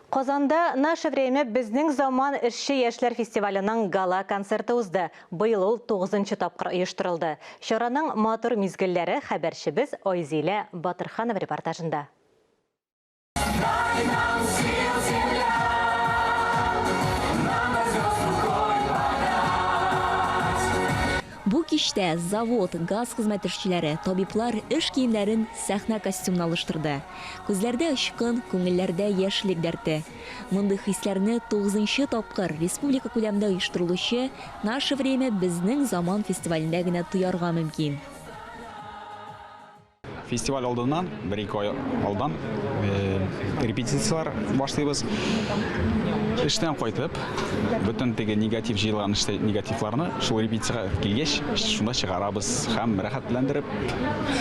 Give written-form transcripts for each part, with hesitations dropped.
Qozanda «Наше время» біздің заман ішші ешлер фестивалінің гала концерті ұзды. Бұйыл ол 9-шы тапқыр ұйыштырылды. Шораның матур мезгіллері хабаршыбыз Ойзиле Батырханов репортажында. Бу кичтә завод, газ хезмәттәшләре, табиблар эш киемнәрен сәхнә костюмына алыштырды. Күзләрдә очкын, күңелләрдә яшьлек дәрте. Мондый хисләрне 9-нчы тапкыр республика күләмендә оештырылучы «Наше время» безнең заман фестивалендә генә тоярга мөмкин. Фестиваль алдыннан, бір-екі ай алдан репетициялар башлайбыз. Эштен қайтып, бүтін теге негатив жиылған негативларны шул репетицияға келгеш, шунда шығарабыз, һәм рәхәтләндереп,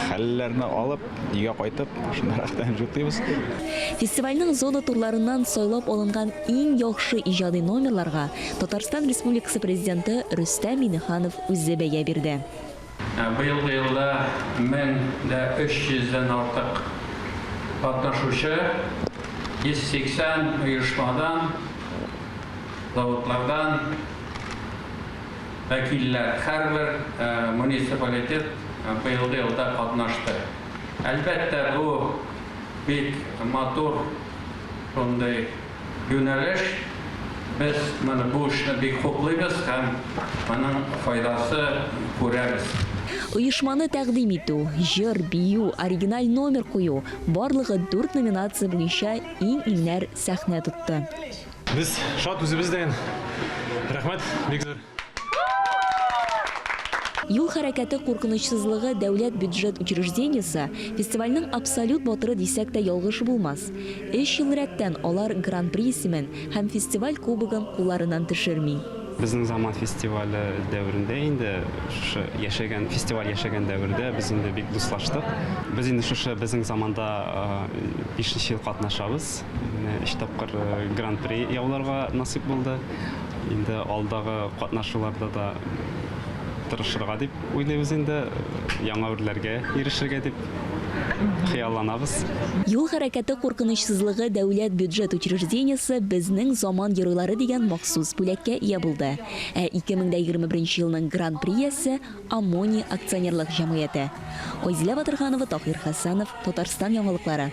хәлләрне алып, үйгә қайтып, шунда рәхәтләнеп жүктәйбез. Фестивальнең зона турларыннан сайлап алынган иң яхшы иҗади номерларга Татарстан Республикасы президенты Рөстәм Миңнеханов үзе бәя бирде. Быелгы елда 1300-дән артык катнашучы, 180 оешмадан, заводлардан вәкилләр, һәрбер муниципалитет быелгы елда катнашты. Әлбәттә, бу бик матур шундый юнәлеш. Без бу эшне бик хуплыйбыз һәм моның файдасы күрәбез. Оешманы тәкъдим итү, җыр, бию, оригиналь номер кую, барлыгы 4 номинация буенча иң-иңнәр сәхнә тотты. Без шат үзебездән. Рәхмәт, бик зур. Юл хәрәкәте куркынычсызлыгы дәүләт бюджет учреждениесе фестивальнең абсолют батыры дисәк тә ялгыш булмас. 3 ел рәттән алар гран-при исемен һәм фестиваль кубогын кулларыннан төшерми. Безнең заман фестивале дәврендә инде фестиваль яшәгән дәврдә без инде бик дуслаштык. Без инде шушы безнең заманда 5нче ел катнашабыз. 3 тапкыр гран-при яуларга насыйп булды. Инде алдагы катнашуларда да тырышырга дип уйлыйбыз инде, яңа үрләргә ирешергә дип хыялланабыз. Юл хәрәкәте куркынычсызлыгы дәүләт бюджет учреждениесе безнең заман геройлары дигән махсус бүләккә ия булды. 2021 елның гран-приясе Амони акционерлык җәмгыяте. Ойзиле Батырханова, Таһир Хәсәнов, Татарстан яңалыклары.